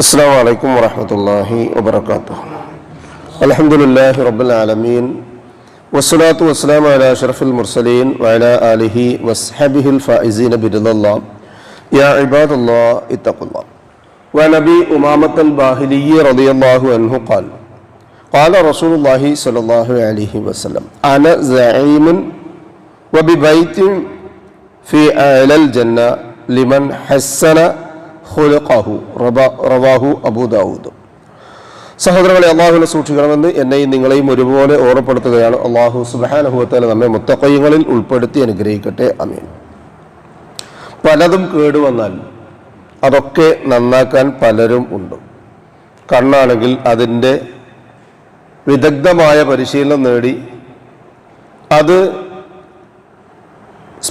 السلام عليكم ورحمة الله وبركاته. الحمد لله رب العالمين والصلاة والسلام على أشرف المرسلين وعلى آله وصحبه الفائزين برضا الله. يا عباد الله اتقوا الله. وعن أبي أمامة الباهلي رضي الله عنه قال قال رسول الله صلى الله عليه وسلم أنا زعيم وببيت في أعلى الجنة لمن حسن ഖുലുഖഹു റവാഹു അബൂ ദാവൂദ്. സഹോദരങ്ങളെ, അള്ളാഹുവിനെ സൂക്ഷിക്കണമെന്ന് എന്നെയും നിങ്ങളെയും ഒരുപോലെ ഓർമ്മപ്പെടുത്തുകയാണ്. അള്ളാഹു സുബ്ഹാനഹു വ തആല നമ്മെ മുത്തഖീങ്ങളിൽ ഉൾപ്പെടുത്തി അനുഗ്രഹിക്കട്ടെ. ആമീൻ. പലതും കേടുവന്നാൽ അതൊക്കെ നന്നാക്കാൻ പലരും ഉണ്ട്. കണ്ണാണെങ്കിൽ അതിൻ്റെ വിദഗ്ധമായ പരിശീലനം നേടി അത്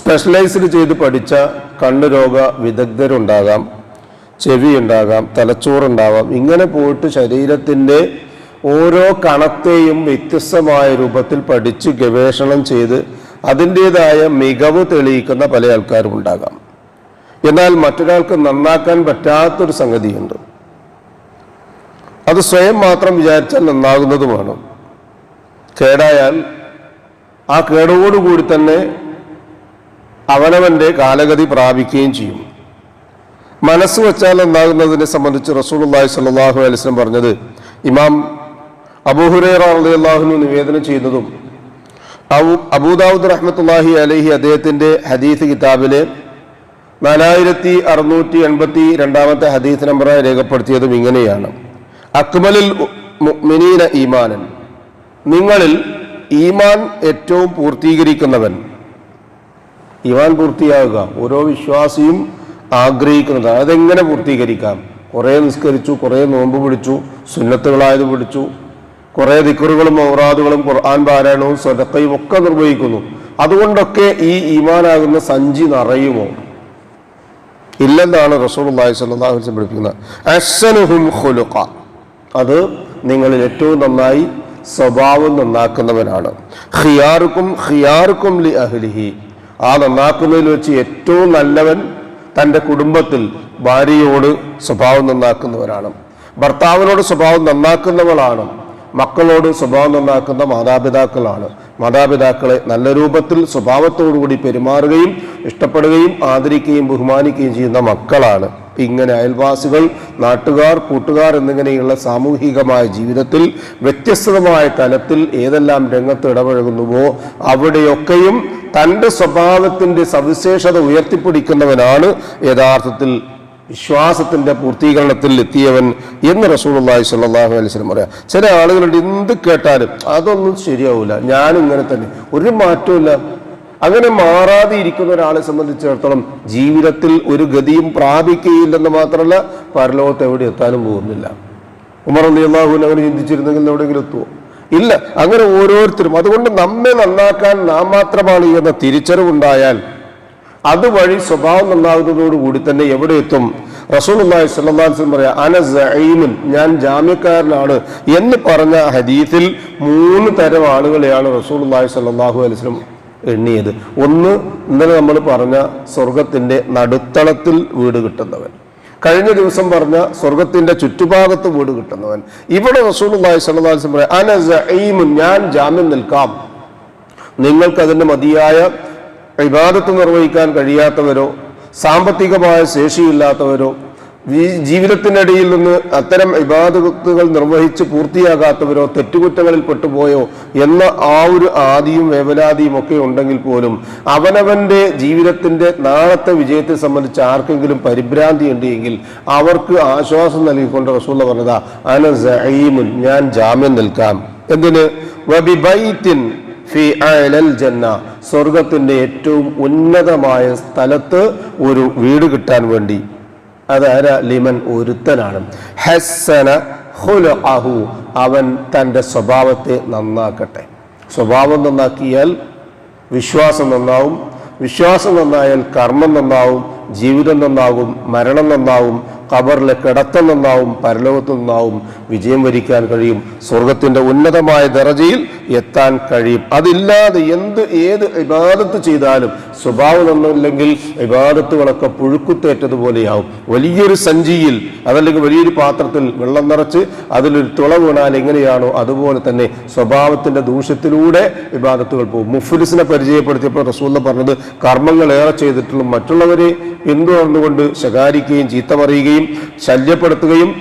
സ്പെഷ്യലൈസ്ഡ് ചെയ്ത് പഠിച്ച കണ്ണുരോഗ വിദഗ്ധരുണ്ടാകാം, ചെവി ഉണ്ടാകാം, തലച്ചോറുണ്ടാവാം. ഇങ്ങനെ പോയിട്ട് ശരീരത്തിൻ്റെ ഓരോ കണത്തെയും വ്യത്യസ്തമായ രൂപത്തിൽ പഠിച്ച് ഗവേഷണം ചെയ്ത് അതിൻ്റേതായ മികവ് തെളിയിക്കുന്ന പല ആൾക്കാരും ഉണ്ടാകാം. എന്നാൽ മറ്റൊരാൾക്ക് നന്നാക്കാൻ പറ്റാത്തൊരു സംഗതിയുണ്ട്. അത് സ്വയം മാത്രം വിചാരിച്ചാൽ നന്നാകുന്നതുമാണ്. കേടായാൽ ആ കേടോടുകൂടി തന്നെ അവനവൻ്റെ കാലഗതി പ്രാപിക്കുകയും ചെയ്യും. മനസ്സ് വെച്ചാൽ എന്താകുന്നതിനെ സംബന്ധിച്ച് റസൂലുള്ളാഹി സ്വല്ലല്ലാഹു അലൈഹി വസല്ലം പറഞ്ഞത് ഇമാം അബൂ ഹുറൈറ റളിയല്ലാഹു അൻഹു നിവേദനം ചെയ്യുന്നതും അബൂ ദാവൂദ് റഹ്മത്തുള്ളാഹി അലൈഹി അദ്ദേഹത്തിൻ്റെ ഹദീസ് കിതാബിലെ 4682 ഹദീസ് നമ്പറായി രേഖപ്പെടുത്തിയതും ഇങ്ങനെയാണ്: അക്മലുൽ മുഅ്മിനീന ഈമാനൻ, നിങ്ങളിൽ ഈമാൻ ഏറ്റവും പൂർത്തീകരിക്കുന്നവൻ. ഈമാൻ പൂർത്തിയാകുക ഓരോ വിശ്വാസിയും ആഗ്രഹിക്കുന്നതാണ്. അതെങ്ങനെ പൂർത്തീകരിക്കാം? കുറേ നിസ്കരിച്ചു, കുറേ നോമ്പ് പിടിച്ചു, സുന്നത്തുകളായത് പിടിച്ചു, കുറേ ദിക്റുകളും ഔറാദുകളും ഖുർആൻ പാരായണവും സദഖയും ഒക്കെ നിർവഹിക്കുന്നു. അതുകൊണ്ടൊക്കെ ഈ ഈമാനാകുന്ന സഞ്ചി നിറയുമോ? ഇല്ലെന്നാണ് റസൂലുള്ളാഹി സ്വല്ലല്ലാഹു അലൈഹി വസല്ലം പഠിപ്പിക്കുന്നത്. അഹ്സനുഹും ഖുലുഖ, അത് നിങ്ങളിൽ ഏറ്റവും നന്നായി സ്വഭാവം നന്നാക്കുന്നവനാണ്. ഖിയാറുക്കും ലി അഹ്ലിഹി, ആ നന്നാക്കുന്നതിൽ വെച്ച് ഏറ്റവും നല്ലവൻ തൻ്റെ കുടുംബത്തിൽ ഭാര്യയോട് സ്വഭാവം നന്നാക്കുന്നവരാണ്, ഭർത്താവിനോട് സ്വഭാവം നന്നാക്കുന്നവളാണ്, മക്കളോട് സ്വഭാവം നന്നാക്കുന്ന മാതാപിതാക്കളാണ്. മാതാപിതാക്കളെ നല്ല രൂപത്തിൽ സ്വഭാവത്തോടുകൂടി പെരുമാറുകയും ഇഷ്ടപ്പെടുകയും ആദരിക്കുകയും ബഹുമാനിക്കുകയും ചെയ്യുന്ന മക്കളാണ്. ഇങ്ങനെ അയൽവാസികൾ, നാട്ടുകാർ, കൂട്ടുകാർ എന്നിങ്ങനെയുള്ള സാമൂഹികമായ ജീവിതത്തിൽ വ്യത്യസ്തമായ തലത്തിൽ ഏതെല്ലാം രംഗത്ത് ഇടപഴകുന്നുവോ അവിടെയൊക്കെയും തൻ്റെ സ്വഭാവത്തിൻ്റെ സവിശേഷത ഉയർത്തിപ്പിടിക്കുന്നവനാണ് യഥാർത്ഥത്തിൽ വിശ്വാസത്തിൻ്റെ പൂർത്തീകരണത്തിൽ എത്തിയവൻ എന്ന് റസൂലുള്ളാഹി സ്വല്ലല്ലാഹു അലൈഹി വസല്ലം പറയാം. ചില ആളുകളുണ്ട്, എന്ത് കേട്ടാലും അതൊന്നും ശരിയാവില്ല, ഞാനിങ്ങനെ തന്നെ, ഒരു മാറ്റമില്ല. അങ്ങനെ മാറാതെ ഇരിക്കുന്ന ഒരാളെ സംബന്ധിച്ചിടത്തോളം ജീവിതത്തിൽ ഒരു ഗതിയും പ്രാപിക്കുകയില്ലെന്ന് മാത്രമല്ല പരലോകത്ത് എവിടെ എത്താനും പോകുന്നില്ല. ഉമർ റളിയല്ലാഹു അൻഹു അങ്ങനെ ചിന്തിച്ചിരുന്നെങ്കിൽ എവിടെയെങ്കിലും എത്തുമോ? ഇല്ല. അങ്ങനെ ഓരോരുത്തരും, അതുകൊണ്ട് നമ്മെ നന്നാക്കാൻ നാം മാത്രമാണ് എന്ന തിരിച്ചറിവുണ്ടായാൽ അതുവഴി സ്വഭാവം നന്നാകുന്നതോടുകൂടി തന്നെ എവിടെ എത്തും? റസൂലുള്ളാഹി സ്വല്ലല്ലാഹു അലൈഹി വസല്ലം പറയാ, അന സഈമുൻ, ഞാൻ ജാമ്യക്കാരനാണ് എന്ന് പറഞ്ഞ ഹദീസിൽ 3 തരം ആളുകളെയാണ് റസൂലുള്ളാഹി സ്വല്ലല്ലാഹു അലൈഹി വസല്ലം എണ്ണിയത്. ഒന്ന്, ഇന്നലെ നമ്മൾ പറഞ്ഞ സ്വർഗത്തിന്റെ നടുത്തളത്തിൽ വീട് കിട്ടുന്നവൻ. കഴിഞ്ഞ ദിവസം പറഞ്ഞ സ്വർഗത്തിന്റെ ചുറ്റുഭാഗത്ത് വീട് കിട്ടുന്നവൻ. ഇവിടെ റസൂലുള്ളാഹി സ്വല്ലല്ലാഹു അലൈഹി വസല്ലം പറയാ, അന സഈമുൻ, ഞാൻ ജാമ്യം നിൽക്കാം. നിങ്ങൾക്കതിന്റെ മതിയായ ഇബാദത്ത് നിർവഹിക്കാൻ കഴിയാത്തവരോ സാമ്പത്തികമായ ശേഷിയില്ലാത്തവരോ ജീവിതത്തിനിടയിൽ നിന്ന് അത്തരം ഇബാദത്തുകൾ നിർവഹിച്ച് പൂർത്തിയാകാത്തവരോ തെറ്റുകുറ്റങ്ങളിൽ പെട്ടുപോയോ എന്ന ആ ഒരു ആദിയും വേവലാതിയും ഒക്കെ ഉണ്ടെങ്കിൽ പോലും അവനവൻ്റെ ജീവിതത്തിൻ്റെ നാളത്തെ വിജയത്തെ സംബന്ധിച്ച് ആർക്കെങ്കിലും പരിഭ്രാന്തി ഉണ്ട് എങ്കിൽ അവർക്ക് ആശ്വാസം നൽകിക്കൊണ്ട് റസൂൽ പറഞ്ഞതാ, അന സഈമുൻ, ഞാൻ ജാമ്യം നിൽക്കാം. എന്തിന്? വബിബൈത്തിൻ ഫി അഅലൽ ജന്ന, സ്വർഗത്തിന്റെ ഏറ്റവും ഉന്നതമായ സ്ഥലത്ത് ഒരു വീട് കിട്ടാൻ വേണ്ടി. അതാര? ലിമൻ, ഒരുത്തനാണ്. ഹസ്സന ഖുലുഖഹു, അവൻ തൻ്റെ സ്വഭാവത്തെ നന്നാക്കട്ടെ. സ്വഭാവം നന്നാക്കിയാൽ വിശ്വാസം നന്നാവും, വിശ്വാസം നന്നായാൽ കർമ്മം നന്നാവും, ജീവിതം നന്നാകും, മരണം നന്നാവും, ഖബറിലെ കിടത്തം നന്നാവും, പരലോകത്ത് നന്നാവും, വിജയം വരിക്കാൻ കഴിയും. സ്വർഗത്തിന്റെ ഉന്നതമായ ദറജയിൽ എത്താൻ കഴിയും. അതില്ലാതെ ഏത് ഇബാദത്ത് ചെയ്താലും സ്വഭാവം ഒന്നുമില്ലെങ്കിൽ ഇബാദത്തുകളൊക്കെ പുഴുക്കുത്തേറ്റതുപോലെയാവും. വലിയൊരു സഞ്ചിയിൽ അതല്ലെങ്കിൽ വലിയൊരു പാത്രത്തിൽ വെള്ളം നിറച്ച് അതിലൊരു തുള വീണാൽ എങ്ങനെയാണോ അതുപോലെ തന്നെ സ്വഭാവത്തിന്റെ ദൂഷ്യത്തിലൂടെ ഇബാദത്തുകൾ പോകും. മുഫ്ലിസിനെ പരിചയപ്പെടുത്തിയപ്പോൾ റസൂൽ പറഞ്ഞത് കർമ്മങ്ങൾ ഏറെ ചെയ്തിട്ടുള്ള മറ്റുള്ളവരെ പിന്തുടർന്നുകൊണ്ട് ശകാരിക്കുകയും ചീത്ത പറയുകയും ശല്യപ്പെടുത്തുകയും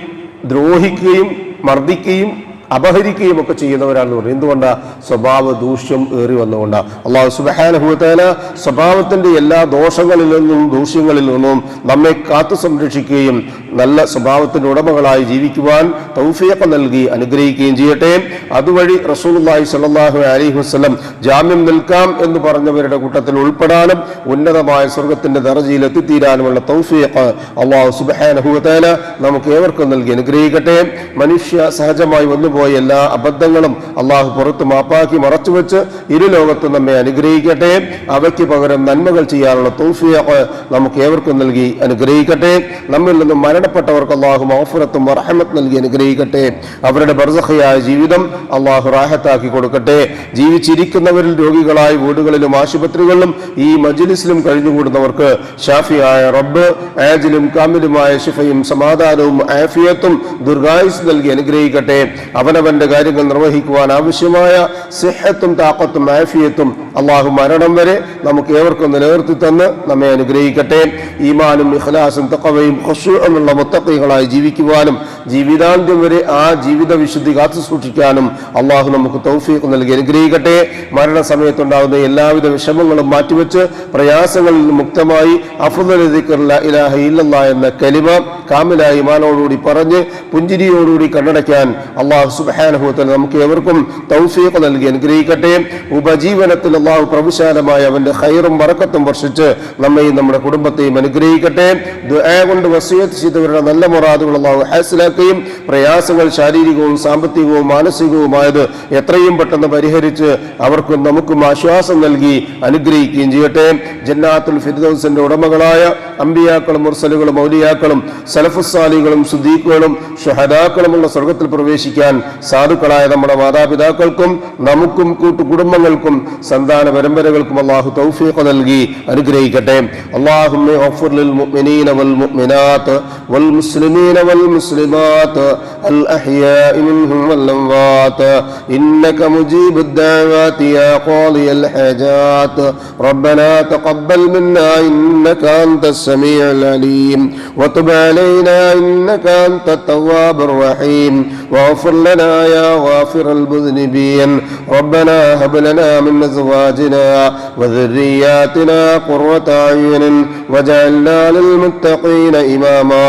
ദ്രോഹിക്കുകയും മർദ്ദിക്കുകയും അപഹരിക്കുകയും ഒക്കെ ചെയ്യുന്നവരാണെന്ന് പറയും. എന്തുകൊണ്ടാ? സ്വഭാവ ദൂഷ്യം ഏറി വന്നുകൊണ്ടാണ്. അല്ലാഹു സുബ്ഹാനഹു വ തആല സ്വഭാവത്തിന്റെ എല്ലാ ദോഷങ്ങളിൽ നിന്നും ദൂഷ്യങ്ങളിൽ നിന്നും നമ്മെ കാത്തു സംരക്ഷിക്കുകയും നല്ല സ്വഭാവത്തിന്റെ ഉടമകളായി ജീവിക്കുവാൻ തൗഫീഖ് നൽകി അനുഗ്രഹിക്കുകയും ചെയ്യട്ടെ. അതുവഴി റസൂലുള്ളാഹി സ്വല്ലല്ലാഹു അലൈഹി വസല്ലം ജാമ്യം നിൽക്കാം എന്ന് പറഞ്ഞവരുടെ കൂട്ടത്തിൽ ഉൾപ്പെടാനും ഉന്നതമായ സ്വർഗത്തിന്റെ ദറജയിൽ എത്തിത്തീരാനുമുള്ള തൗഫീഖ് അല്ലാഹു സുബ്ഹാനഹു വ തആല നമുക്ക് ഏവർക്കും നൽകി അനുഗ്രഹിക്കട്ടെ. മനുഷ്യ സഹജമായി വന്നു പോയ എല്ലാ അബദ്ധങ്ങളും അള്ളാഹു പുറത്ത് മാപ്പാക്കി മറച്ചുവെച്ച് ഇരുലോകത്തും നമ്മെ അനുഗ്രഹിക്കട്ടെ. അവയ്ക്ക് പകരം നന്മകൾ ചെയ്യാനുള്ള തൗഫീഖ് നമുക്ക് ഏവർക്കും നൽകി അനുഗ്രഹിക്കട്ടെ. നമ്മിൽ നിന്നും മരണപ്പെട്ടവർക്ക് അള്ളാഹു മഗ്ഫിറത്തും റഹ്മത്ത് നൽകി അനുഗ്രഹിക്കട്ടെ. അവരുടെ ബർസഖിയായ ജീവിതം അള്ളാഹു റാഹത്താക്കി കൊടുക്കട്ടെ. ജീവിച്ചിരിക്കുന്നവരിൽ രോഗികളായ വീടുകളിലും ആശുപത്രികളിലും ഈ മജ്ലിസിലും കഴിഞ്ഞുകൂടുന്നവർക്ക് ഷാഫിയായ റബ്ബ് ആജിലും കാമിലുമായ ശിഫയും സമാധാനവും ആഫിയത്തും ദീർഘായുസ് നൽകി അനുഗ്രഹിക്കട്ടെ. അവനവന്റെ കാര്യങ്ങൾ നിർവഹിക്കുവാൻ ആവശ്യമായ സിഹത്തും താഖത്തും ആഫിയത്തും അള്ളാഹു മരണം വരെ നമുക്ക് ഏവർക്കും നിലനിർത്തി തന്ന് നമ്മെ അനുഗ്രഹിക്കട്ടെ. ഈമാനും ഇഖ്ലാസും തഖ്വയും ഖുശൂഉമുള്ള മുത്തഖീകളായി ജീവിക്കുവാനും ജീവിതാന്ത്യം വരെ ആ ജീവിത വിശുദ്ധി കാത്തു സൂക്ഷിക്കാനും അള്ളാഹു നമുക്ക് തൗഫീഖ് നൽകി അനുഗ്രഹിക്കട്ടെ. മരണസമയത്തുണ്ടാകുന്ന എല്ലാവിധ വിഷമങ്ങളും മാറ്റിവെച്ച് പ്രയാസങ്ങളിൽ നിന്ന് മുക്തമായി അഫ്ളൽ ദിക്ർ ലാ ഇലാഹ ഇല്ലല്ലാഹ് എന്ന കലിമ കാമിലായ ഈമാനോടുകൂടി പറഞ്ഞ് പുഞ്ചിരിയോടുകൂടി കണ്ണടയ്ക്കാൻ അള്ളാഹു സുബ്ഹാനഹു വ തആല നമുക്ക് ഏവർക്കും തൗഫീഖ് നൽകി അനുഗ്രഹിക്കട്ടെ. ഉപജീവനത്തിൽ അള്ളാഹു പ്രവിശാലമായ അവന്റെ ഖൈറും ബറക്കത്തും വർഷിച്ച് നമ്മയും നമ്മുടെ കുടുംബത്തെയും അനുഗ്രഹിക്കട്ടെ. ദുആ കൊണ്ട് വസിയത്ത് ചെയ്തവരുടെ നല്ല മുറാദുകൾ അള്ളാഹു ഹാസിലാക്കുകയും പ്രയാസങ്ങൾ ശാരീരികവും സാമ്പത്തികവും മാനസികവുമായത് എത്രയും പെട്ടെന്ന് പരിഹരിച്ച് അവർക്കും നമുക്കും ആശ്വാസം നൽകി അനുഗ്രഹിക്കുകയും ചെയ്യട്ടെ. ജന്നാത്തുൽ ഫിർദൗസിന്റെ ഉടമകളായ അമ്പിയാക്കളും മുർസലുകളും ഔലിയാക്കളും സലഫുസ് സാലികളും സുദ്ദീഖുകളും ശുഹദാക്കളുമുള്ള സ്വർഗ്ഗത്തിൽ പ്രവേശിക്കാൻ സാധുക്കളായ നമ്മുടെ മാതാപിതാക്കൾക്കും നമുക്കും കൂട്ടുകുടുംബങ്ങൾക്കും സന്താന പരമ്പരകൾക്കും അല്ലാഹു തൗഫീഖ് നൽകി അനുഗ്രഹിക്കട്ടെ. അല്ലാഹുമ്മ ഗഫിർ ലിൽ മുഅ്മിനീന വൽ മുഅ്മിനാത്ത് വൽ മുസ്ലിമീന വൽ മുസ്ലിമാത്ത് അൽ അഹ്യാഇ മിൻഹും വൽ അംവാത്ത് ഇന്നക മുജീബുദ് ദഅവാതി യാ ഖാദിയൽ ഹാജാത്ത് റബ്ബനാ തഖബ്ബൽ മിന്നാ ഇന്നക അൻതസ് സമീഉൽ അലീം വതുബ് അലൈനാ ഇന്നക അൻതത് തവ്വാബുർ റഹീം واغفر لنا يا غافر المذنبين ربنا هب لنا من أزواجنا وذرياتنا قرة أعين واجعلنا للمتقين إماما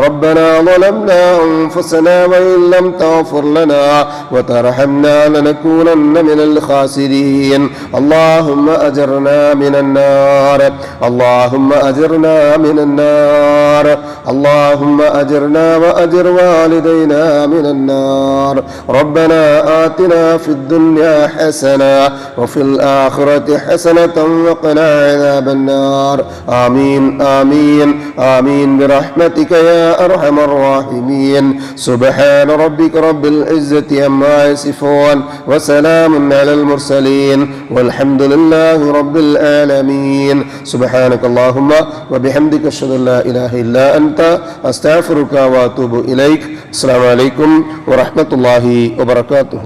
ربنا ظلمنا أنفسنا وإن لم تغفر لنا وترحمنا لنكونن من الخاسرين اللهم أجرنا من النار اللهم أجرنا من النار اللهم أجرنا وأجر والدينا من النار ربنا آتنا في الدنيا حسنة وفي الآخرة حسنة وقنا عذاب النار آمين آمين آمين برحمتك يا أرحم الراحمين سبحان ربك رب العزة عما يصفون وسلام على المرسلين والحمد لله رب العالمين سبحانك اللهم وبحمدك أشهد أن لا إله إلا أنت أستغفرك وأتوب إليك السلام عليكم ورحمة الله وبركاته.